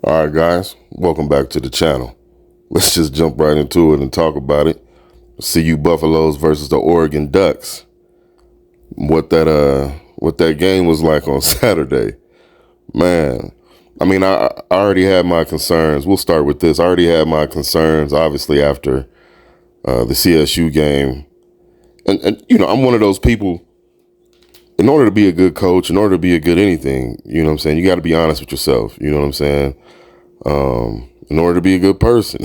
All right, guys, welcome back to the channel. Let's just jump right into it and talk about it. CU Buffaloes versus the Oregon Ducks. What that game was like on Saturday, man. I already had my concerns. We'll start with this. I already had my concerns, obviously, after the CSU game, and I'm one of those people. In order to be a good coach, in order to be a good anything, you know what I'm saying, you got to be honest with yourself. You know what I'm saying. In order to be a good person,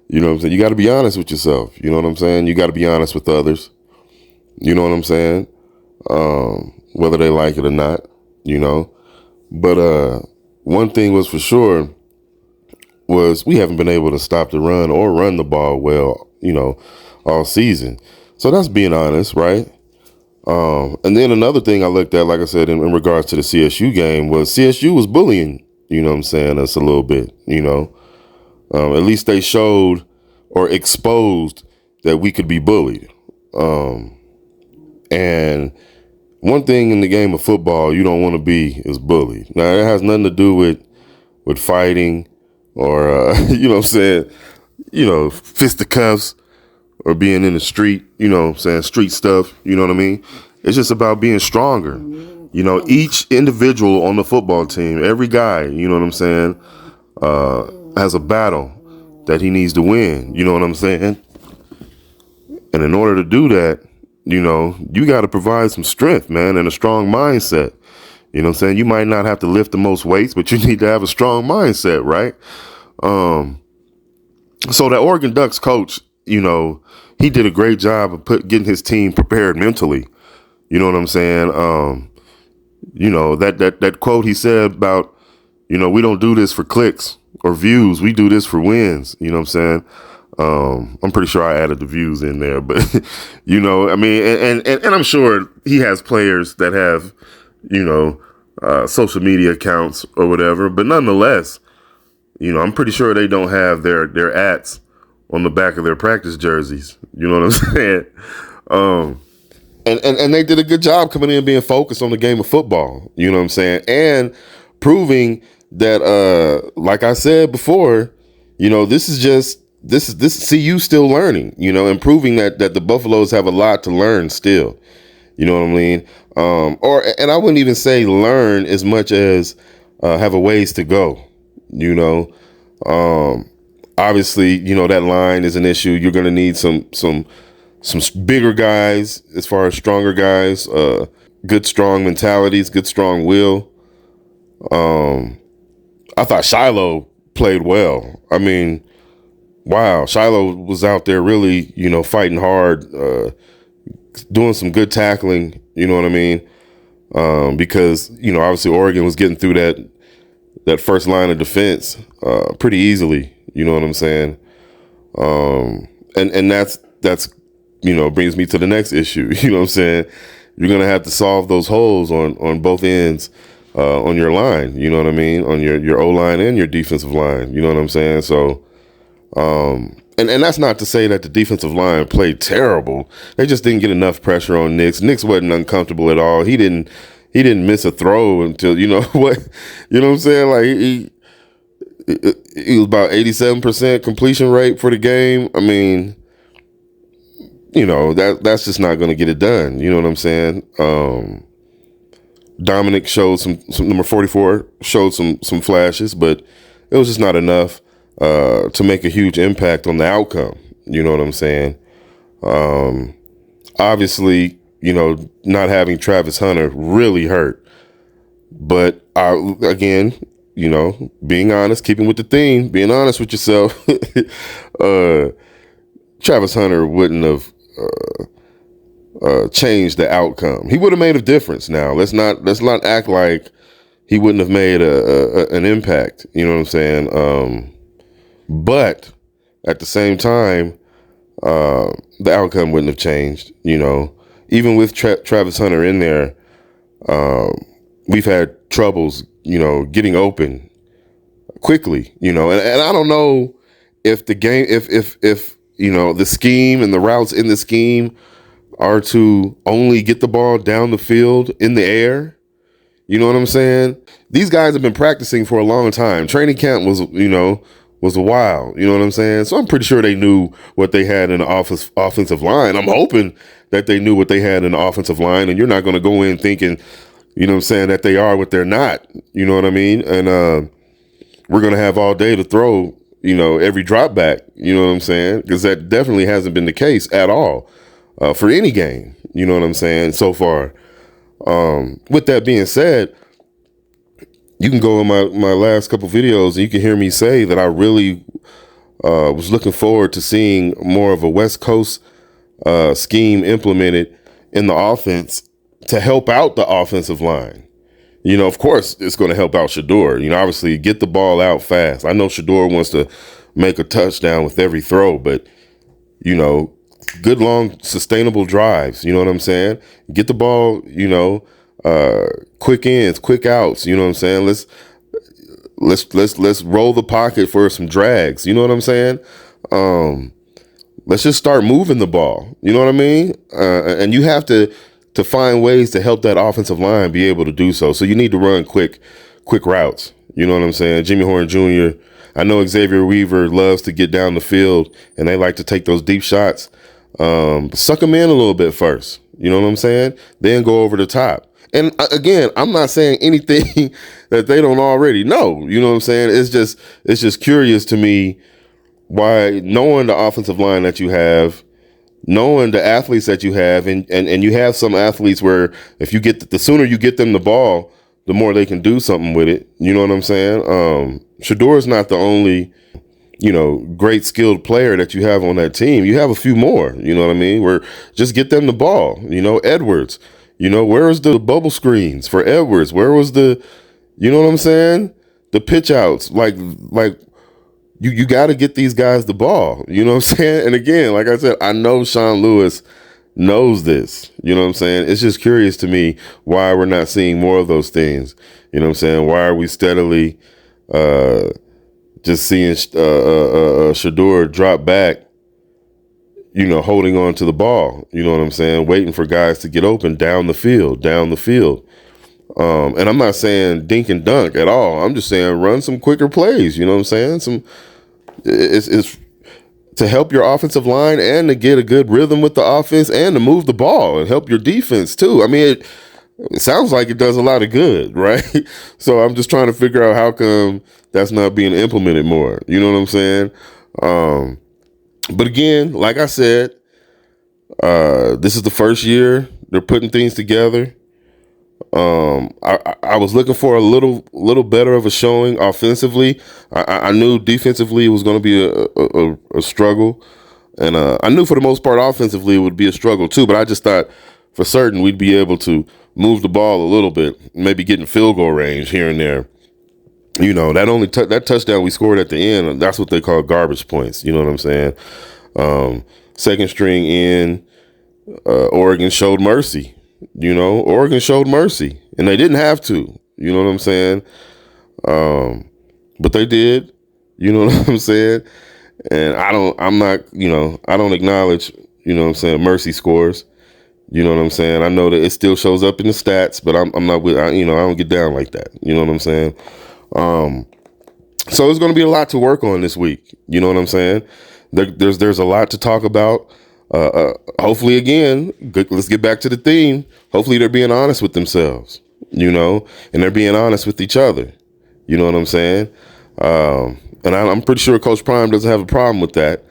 you know what I'm saying? You got to be honest with yourself. You know what I'm saying? You got to be honest with others. You know what I'm saying? Whether they like it or not, you know. But one thing was for sure was we haven't been able to stop the run or run the ball well, all season. So that's being honest, right? And then another thing I looked at, like I said, in regards to the CSU game was CSU was bullying, you know what I'm saying, us a little bit, At least they showed or exposed that we could be bullied. And one thing in the game of football you don't want to be is bullied. Now, it has nothing to do with fighting or, you know what I'm saying, fisticuffs or being in the street, street stuff, you know what I mean? It's just about being stronger. Each individual on the football team, every guy, you know what I'm saying, has a battle that he needs to win, you know what I'm saying? And in order to do that, you got to provide some strength, man, and a strong mindset. You know what I'm saying? You might not have to lift the most weights, but you need to have a strong mindset, right? So the Oregon Ducks coach, he did a great job of getting his team prepared mentally. You know what I'm saying? That quote he said about, we don't do this for clicks or views. We do this for wins. You know what I'm saying? I'm pretty sure I added the views in there, but and I'm sure he has players that have, social media accounts or whatever, but nonetheless, I'm pretty sure they don't have their ats on the back of their practice jerseys. You know what I'm saying? And they did a good job coming in being focused on the game of football. You know what I'm saying? And proving that, like I said before, this is CU still learning, and proving that the Buffaloes have a lot to learn still. You know what I mean? And I wouldn't even say learn as much as have a ways to go. Obviously, that line is an issue. You're going to need some bigger guys, as far as stronger guys, good strong mentalities, good strong will. I thought Shiloh played well. Wow, Shiloh was out there really, fighting hard, doing some good tackling. You know what I mean? Because obviously Oregon was getting through that first line of defense pretty easily. You know what I'm saying? And that's brings me to the next issue. You know what I'm saying? You're gonna have to solve those holes on both ends on your line. You know what I mean? On your O line and your defensive line. You know what I'm saying? So, and that's not to say that the defensive line played terrible. They just didn't get enough pressure on Nix. Nix wasn't uncomfortable at all. He didn't miss a throw until what. You know what I'm saying? Like he was about 87% completion rate for the game. That's just not going to get it done. You know what I'm saying? Dominic showed some number 44 showed some flashes, but it was just not enough to make a huge impact on the outcome. You know what I'm saying? Obviously, not having Travis Hunter really hurt. But again, being honest, keeping with the theme, being honest with yourself, Travis Hunter wouldn't have changed the outcome. He would have made a difference. Now let's not act like he wouldn't have made an impact. You know what I'm saying? But at the same time, the outcome wouldn't have changed. Even with Travis Hunter in there, we've had troubles, getting open quickly. And I don't know if the game, if the scheme and the routes in the scheme are to only get the ball down the field in the air, You know what I'm saying? These guys have been practicing for a long time. Training camp was a while. You know what I'm saying? So I'm pretty sure they knew what they had in the offensive line. I'm hoping that they knew what they had in the offensive line, and you're not going to go in thinking, you know what I'm saying, that they are what they're not. You know what I mean? And we're going to have all day to throw, every drop back. You know what I'm saying? Because that definitely hasn't been the case at all for any game. You know what I'm saying? So far. With that being said, you can go in my last couple videos and you can hear me say that I really was looking forward to seeing more of a West Coast scheme implemented in the offense to help out the offensive line. Of course, it's going to help out Shedeur. Obviously, get the ball out fast. I know Shedeur wants to make a touchdown with every throw, but, good, long, sustainable drives. You know what I'm saying? Get the ball, quick ins, quick outs. You know what I'm saying? Let's roll the pocket for some drags. You know what I'm saying? Let's just start moving the ball. You know what I mean? And you have to find ways to help that offensive line be able to do so. So you need to run quick routes. You know what I'm saying? Jimmy Horn Jr., I know Xavier Weaver loves to get down the field and they like to take those deep shots. Suck them in a little bit first. You know what I'm saying? Then go over the top. And again, I'm not saying anything that they don't already know. You know what I'm saying? It's just curious to me why, knowing the offensive line that you have, knowing the athletes that you have, and you have some athletes where if you get the sooner you get them the ball, the more they can do something with it. You know what I'm saying? Shedeur is not the only, great skilled player that you have on that team. You have a few more, you know what I mean? Where just get them the ball. Edwards, where was the bubble screens for Edwards? Where was the, you know what I'm saying? The pitch outs, like you got to get these guys the ball. You know what I'm saying? And again, like I said, I know Sean Lewis knows this. You know what I'm saying? It's just curious to me why we're not seeing more of those things. You know what I'm saying? Why are we steadily just seeing Shedeur drop back, holding on to the ball? You know what I'm saying? Waiting for guys to get open down the field. And I'm not saying dink and dunk at all. I'm just saying run some quicker plays. You know what I'm saying? It's to help your offensive line and to get a good rhythm with the offense and to move the ball and help your defense too. I mean, it sounds like it does a lot of good, right? So I'm just trying to figure out how come that's not being implemented more. You know what I'm saying? But again, like I said, this is the first year they're putting things together. I was looking for a little better of a showing offensively. I knew defensively it was going to be a struggle, and I knew for the most part offensively it would be a struggle too. But I just thought for certain we'd be able to move the ball a little bit, maybe get in field goal range here and there. That touchdown we scored at the end, that's what they call garbage points. You know what I'm saying? Second string in, Oregon showed mercy. Oregon showed mercy, and they didn't have to. You know what I'm saying? But they did. You know what I'm saying? And I don't acknowledge, what I'm saying, mercy scores. You know what I'm saying? I know that it still shows up in the stats, but I'm not with, I don't get down like that. You know what I'm saying? So there's going to be a lot to work on this week. You know what I'm saying? There's a lot to talk about. Hopefully, again, let's get back to the theme. Hopefully they're being honest with themselves, and they're being honest with each other. You know what I'm saying? And I'm pretty sure Coach Prime doesn't have a problem with that.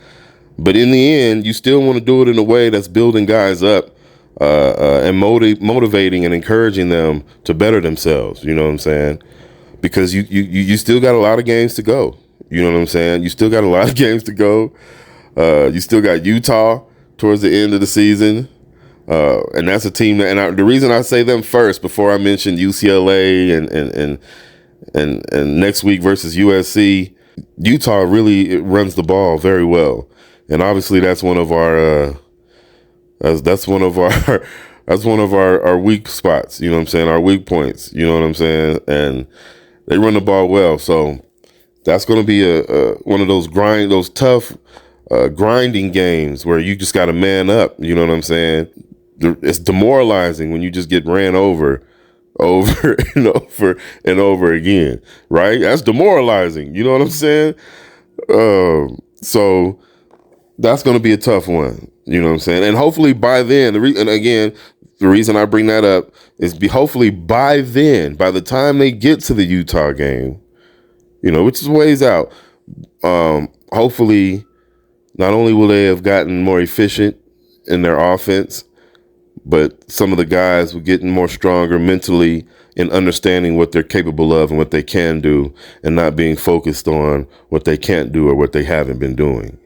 But in the end, you still want to do it in a way that's building guys up, and motivating and encouraging them to better themselves. You know what I'm saying? Because you still got a lot of games to go. You know what I'm saying? You still got a lot of games to go. You still got Utah towards the end of the season. And that's a team that, the reason I say them first before I mention UCLA and next week versus USC, Utah really runs the ball very well. And obviously that's one of our, that's one of our weak spots. You know what I'm saying? Our weak points. You know what I'm saying? And they run the ball well. So that's going to be one of those tough, grinding games where you just got to man up. You know what I'm saying? It's demoralizing when you just get ran over over and over and over again, right? That's demoralizing. You know what I'm saying? So that's going to be a tough one. You know what I'm saying? And hopefully by then, and again, the reason I bring that up is hopefully by then, by the time they get to the Utah game, which is ways out, hopefully not only will they have gotten more efficient in their offense, but some of the guys will get more stronger mentally in understanding what they're capable of and what they can do, and not being focused on what they can't do or what they haven't been doing.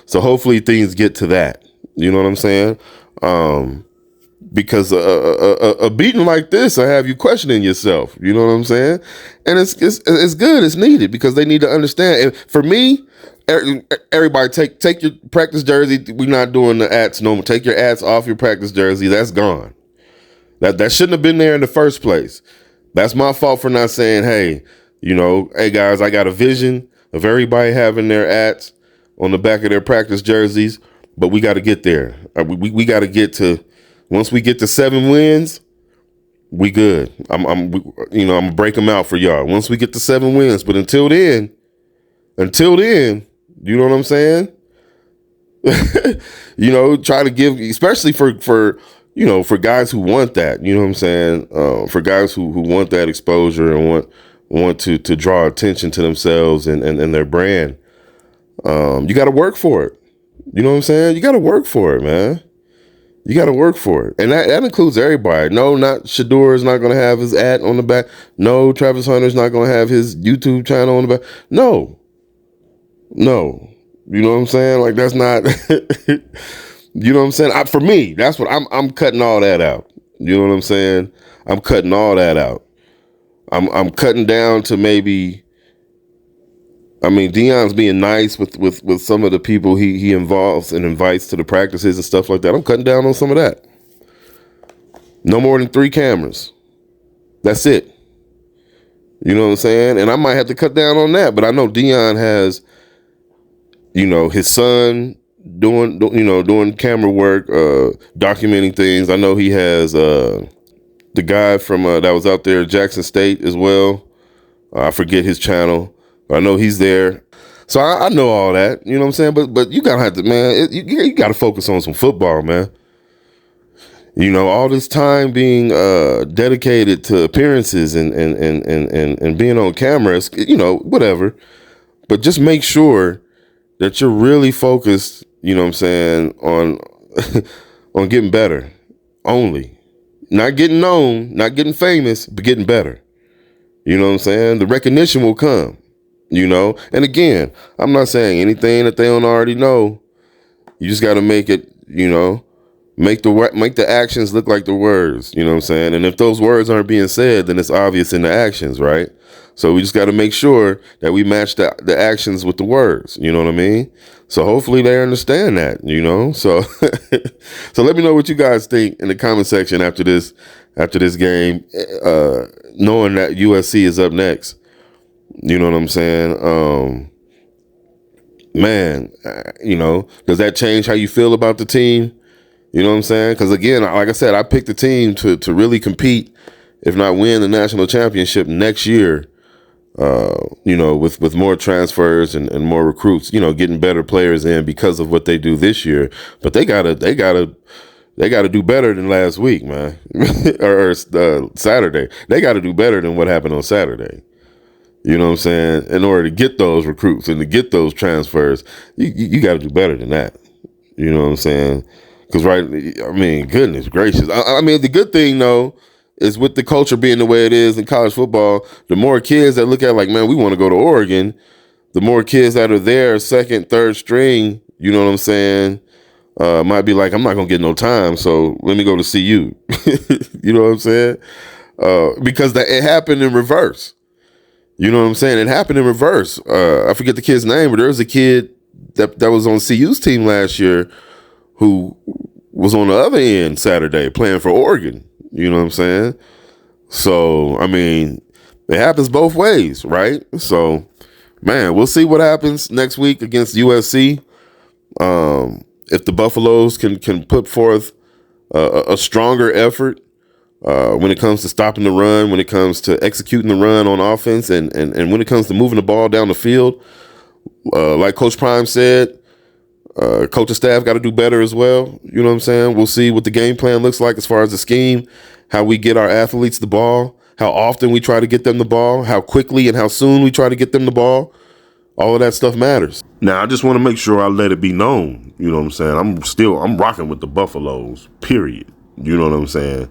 So hopefully things get to that. You know what I'm saying? Because a beating like this, I have you questioning yourself. You know what I'm saying? And it's good. It's needed because they need to understand. And for me, everybody take your practice jersey. We're not doing the ats no more. Take your ats off your practice jersey. That's gone. That shouldn't have been there in the first place. That's my fault for not saying, hey, hey guys, I got a vision of everybody having their ats on the back of their practice jerseys, but we got to get there. We got to get to, once we get to 7 wins, we good. I'm gonna break them out for y'all once we get to 7 wins. But until then, you know what I'm saying? Try to give, especially for guys who want that. You know what I'm saying? For guys who want that exposure and want to draw attention to themselves and their brand. You got to work for it. You know what I'm saying? You got to work for it, man. You got to work for it. And that includes everybody. No, not Shador is not going to have his ad on the back. No, Travis Hunter's not going to have his YouTube channel on the back. No. You know what I'm saying? Like, that's not, you know what I'm saying? For me, that's what I'm cutting all that out. You know what I'm saying? I'm cutting all that out. I'm cutting down to maybe, Deion's being nice with some of the people he involves and invites to the practices and stuff like that. I'm cutting down on some of that. No more than 3 cameras. That's it. You know what I'm saying? And I might have to cut down on that, but I know Deion has, his son doing camera work, documenting things. I know he has the guy from that was out there at Jackson State as well. I forget his channel. I know he's there. So I know all that, you know what I'm saying? But you gotta have to, man, you gotta focus on some football, man. All this time being dedicated to appearances and being on cameras, whatever. But just make sure that you're really focused, you know what I'm saying, on on getting better only. Not getting known, not getting famous, but getting better. You know what I'm saying? The recognition will come. And again, I'm not saying anything that they don't already know. You just got to make it, make the actions look like the words, you know what I'm saying? And if those words aren't being said, then it's obvious in the actions, right? So we just got to make sure that we match the actions with the words, you know what I mean? So hopefully they understand that, So so let me know what you guys think in the comment section after this game, knowing that USC is up next. You know what I'm saying? Man, does that change how you feel about the team? You know what I'm saying? Because again, like I said, I picked the team to really compete, if not win the national championship next year. With more transfers and more recruits, getting better players in because of what they do this year. But they gotta do better than last week, man, or Saturday. They got to do better than what happened on Saturday. You know what I'm saying? In order to get those recruits and to get those transfers, you got to do better than that. You know what I'm saying? Because, goodness gracious. The good thing, though, is with the culture being the way it is in college football, the more kids that look at like, man, we want to go to Oregon, the more kids that are there, second, third string, you know what I'm saying, might be like, I'm not going to get no time, so let me go to CU. You know what I'm saying? Because it happened in reverse. You know what I'm saying? It happened in reverse. I forget the kid's name, but there was a kid that was on CU's team last year who was on the other end Saturday playing for Oregon. You know what I'm saying? So, it happens both ways, right? So, man, we'll see what happens next week against USC. If the Buffaloes can put forth a stronger effort, when it comes to stopping the run, when it comes to executing the run on offense, and when it comes to moving the ball down the field. Like Coach Prime said, coaching staff got to do better as well. You know what I'm saying? We'll see what the game plan looks like as far as the scheme, how we get our athletes the ball, how often we try to get them the ball, how quickly and how soon we try to get them the ball. All of that stuff matters. Now, I just want to make sure I let it be known. You know what I'm saying? I'm rocking with the Buffaloes, period. You know what I'm saying?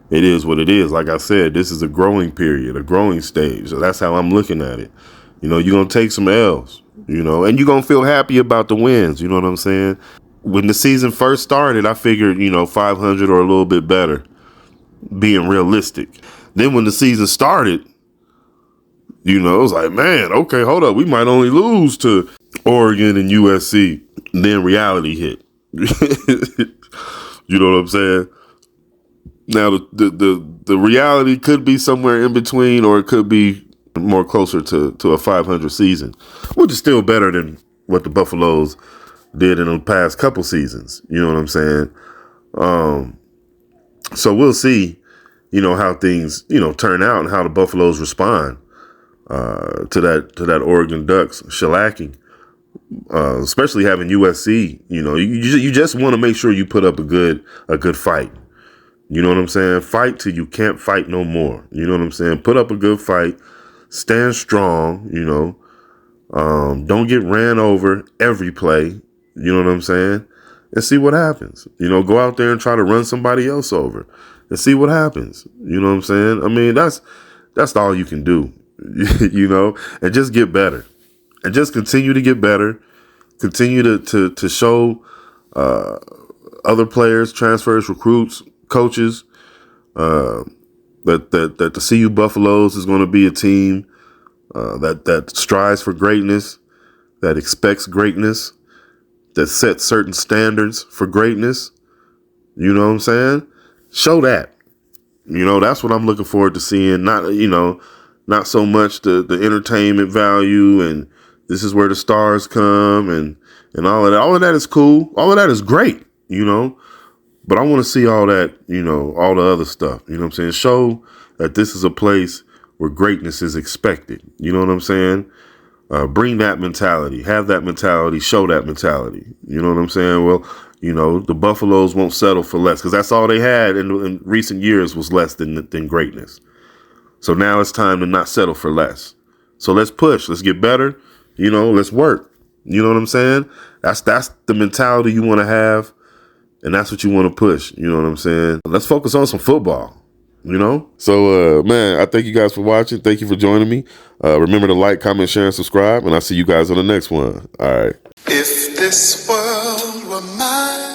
It is what it is. Like I said, this is a growing period, a growing stage. So that's how I'm looking at it. You know, you're going to take some L's, you know, and you're going to feel happy about the wins. You know what I'm saying? When the season first started, I figured, 500 or a little bit better, being realistic. Then when the season started, it was like, man, okay, hold up. We might only lose to Oregon and USC. Then reality hit. You know what I'm saying? Now, the reality could be somewhere in between, or it could be more closer to a 500 season, which is still better than what the Buffaloes did in the past couple seasons. You know what I'm saying? So we'll see, how things, turn out and how the Buffaloes respond to that Oregon Ducks shellacking, especially having USC. You just want to make sure you put up a good fight. You know what I'm saying? Fight till you can't fight no more. You know what I'm saying? Put up a good fight. Stand strong. Don't get ran over every play. You know what I'm saying? And see what happens. Go out there and try to run somebody else over and see what happens. You know what I'm saying? I mean, that's all you can do. And just get better, and just continue to get better. Continue to show other players, transfers, recruits, coaches, that the CU Buffaloes is going to be a team that strives for greatness, that expects greatness, that sets certain standards for greatness. You know what I'm saying? Show that. That's what I'm looking forward to seeing. Not so much the entertainment value and this is where the stars come and all of that. All of that is cool. All of that is great, But I want to see all that, all the other stuff. You know what I'm saying? Show that this is a place where greatness is expected. You know what I'm saying? Bring that mentality. Have that mentality. Show that mentality. You know what I'm saying? Well, the Buffaloes won't settle for less because that's all they had in recent years was less than greatness. So now it's time to not settle for less. So let's push. Let's get better. Let's work. You know what I'm saying? That's the mentality you want to have. And that's what you want to push. You know what I'm saying? Let's focus on some football, So, man, I thank you guys for watching. Thank you for joining me. Remember to like, comment, share, and subscribe. And I'll see you guys on the next one. All right. If this world were mine.